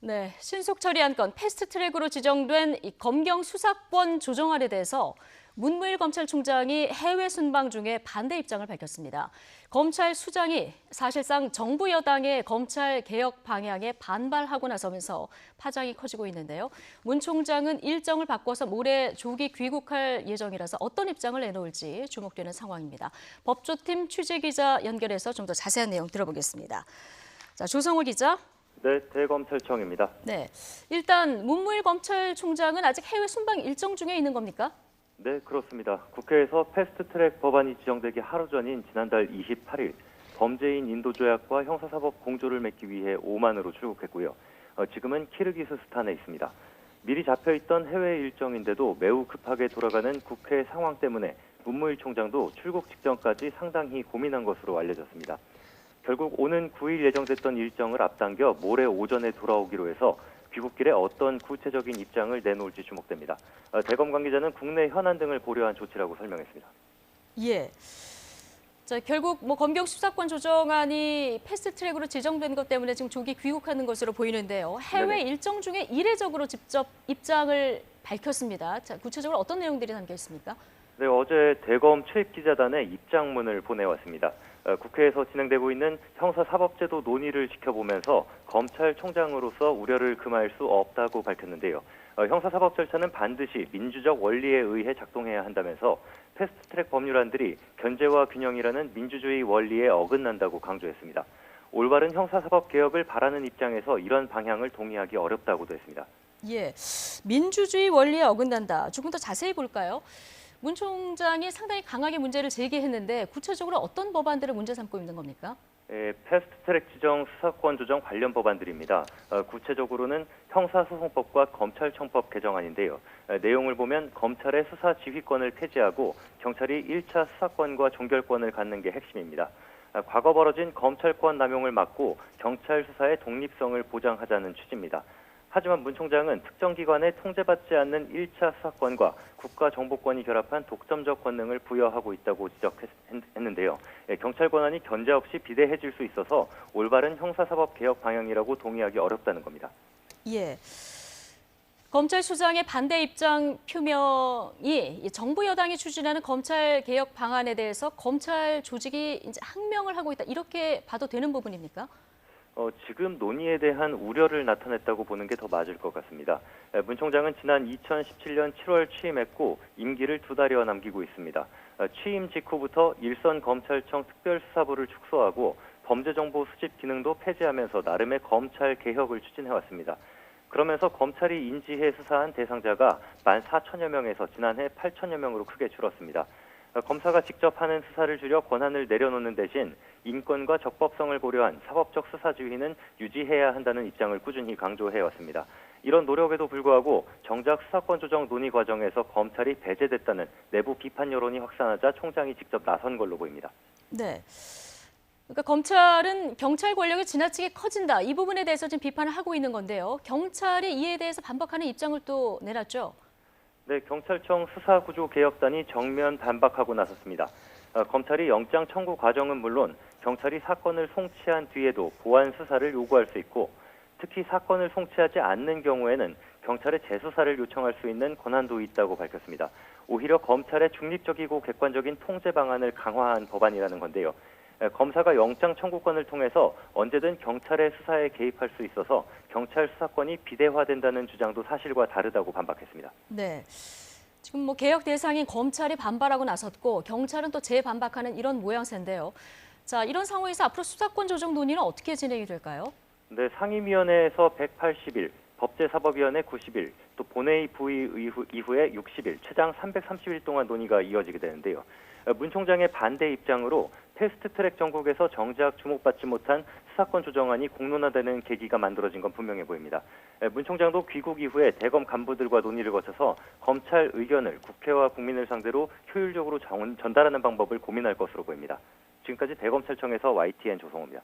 네, 신속 처리한 건 패스트트랙으로 지정된 이 검경 수사권 조정안에 대해서 문무일 검찰총장이 해외 순방 중에 반대 입장을 밝혔습니다. 검찰 수장이 사실상 정부 여당의 검찰 개혁 방향에 반발하고 나서면서 파장이 커지고 있는데요. 문 총장은 일정을 바꿔서 모레 조기 귀국할 예정이라서 어떤 입장을 내놓을지 주목되는 상황입니다. 법조팀 취재기자 연결해서 좀 더 자세한 내용 들어보겠습니다. 자, 조성호 기자. 네, 대검찰청입니다. 네, 일단 문무일 검찰총장은 아직 해외 순방 일정 중에 있는 겁니까? 네, 그렇습니다. 국회에서 패스트트랙 법안이 지정되기 하루 전인 지난달 28일 범죄인 인도조약과 형사사법 공조를 맺기 위해 오만으로 출국했고요. 지금은 키르기스스탄에 있습니다. 미리 잡혀있던 해외 일정인데도 매우 급하게 돌아가는 국회 상황 때문에 문무일 총장도 출국 직전까지 상당히 고민한 것으로 알려졌습니다. 결국 오는 9일 예정됐던 일정을 앞당겨 모레 오전에 돌아오기로 해서 귀국길에 어떤 구체적인 입장을 내놓을지 주목됩니다. 대검 관계자는 국내 현안 등을 고려한 조치라고 설명했습니다. 예. 자, 결국 검경 수사권 조정안이 패스트트랙으로 지정된 것 때문에 지금 조기 귀국하는 것으로 보이는데요. 해외 네네. 일정 중에 이례적으로 직접 입장을 밝혔습니다. 자, 구체적으로 어떤 내용들이 담겨 있습니까? 네, 어제 대검 출입기자단에 입장문을 보내왔습니다. 국회에서 진행되고 있는 형사사법제도 논의를 지켜보면서 검찰총장으로서 우려를 금할 수 없다고 밝혔는데요. 형사사법 절차는 반드시 민주적 원리에 의해 작동해야 한다면서 패스트트랙 법률안들이 견제와 균형이라는 민주주의 원리에 어긋난다고 강조했습니다. 올바른 형사사법 개혁을 바라는 입장에서 이런 방향을 동의하기 어렵다고도 했습니다. 예, 민주주의 원리에 어긋난다. 조금 더 자세히 볼까요? 문 총장이 상당히 강하게 문제를 제기했는데 구체적으로 어떤 법안들을 문제 삼고 있는 겁니까? 패스트트랙 지정 수사권 조정 관련 법안들입니다. 구체적으로는 형사소송법과 검찰청법 개정안인데요. 내용을 보면 검찰의 수사 지휘권을 폐지하고 경찰이 1차 수사권과 종결권을 갖는 게 핵심입니다. 과거 벌어진 검찰권 남용을 막고 경찰 수사의 독립성을 보장하자는 취지입니다. 하지만 문 총장은 특정 기관에 통제받지 않는 1차 수사권과 국가정보권이 결합한 독점적 권능을 부여하고 있다고 지적했는데요. 경찰 권한이 견제 없이 비대해질 수 있어서 올바른 형사사법 개혁 방향이라고 동의하기 어렵다는 겁니다. 예. 검찰 수장의 반대 입장 표명이 정부 여당이 추진하는 검찰 개혁 방안에 대해서 검찰 조직이 이제 항명을 하고 있다. 이렇게 봐도 되는 부분입니까? 지금 논의에 대한 우려를 나타냈다고 보는 게 더 맞을 것 같습니다. 문 총장은 지난 2017년 7월 취임했고 임기를 2달여 남기고 있습니다. 취임 직후부터 일선 검찰청 특별수사부를 축소하고 범죄정보 수집 기능도 폐지하면서 나름의 검찰 개혁을 추진해왔습니다. 그러면서 검찰이 인지해 수사한 대상자가 14,000여 명에서 지난해 8,000여 명으로 크게 줄었습니다. 검사가 직접 하는 수사를 줄여 권한을 내려놓는 대신 인권과 적법성을 고려한 사법적 수사 지휘는 유지해야 한다는 입장을 꾸준히 강조해왔습니다. 이런 노력에도 불구하고 정작 수사권 조정 논의 과정에서 검찰이 배제됐다는 내부 비판 여론이 확산하자 총장이 직접 나선 걸로 보입니다. 네. 그러니까 검찰은 경찰 권력이 지나치게 커진다. 이 부분에 대해서 지금 비판을 하고 있는 건데요. 경찰이 이에 대해서 반박하는 입장을 또 내놨죠. 네, 경찰청 수사구조개혁단이 정면 반박하고 나섰습니다. 검찰이 영장 청구 과정은 물론 경찰이 사건을 송치한 뒤에도 보완 수사를 요구할 수 있고 특히 사건을 송치하지 않는 경우에는 경찰의 재수사를 요청할 수 있는 권한도 있다고 밝혔습니다. 오히려 검찰의 중립적이고 객관적인 통제 방안을 강화한 법안이라는 건데요. 검사가 영장 청구권을 통해서 언제든 경찰의 수사에 개입할 수 있어서 경찰 수사권이 비대화된다는 주장도 사실과 다르다고 반박했습니다. 네. 지금 개혁 대상인 검찰이 반발하고 나섰고 경찰은 또 재반박하는 이런 모양새인데요. 자, 이런 상황에서 앞으로 수사권 조정 논의는 어떻게 진행이 될까요? 네, 상임위원회에서 180일, 법제사법위원회 90일, 또 본회의 부의 이후에 60일, 최장 330일 동안 논의가 이어지게 되는데요. 문 총장의 반대 입장으로 패스트트랙 정국에서 정작 주목받지 못한 수사권 조정안이 공론화되는 계기가 만들어진 건 분명해 보입니다. 문 총장도 귀국 이후에 대검 간부들과 논의를 거쳐서 검찰 의견을 국회와 국민을 상대로 효율적으로 전달하는 방법을 고민할 것으로 보입니다. 지금까지 대검찰청에서 YTN 조성호입니다.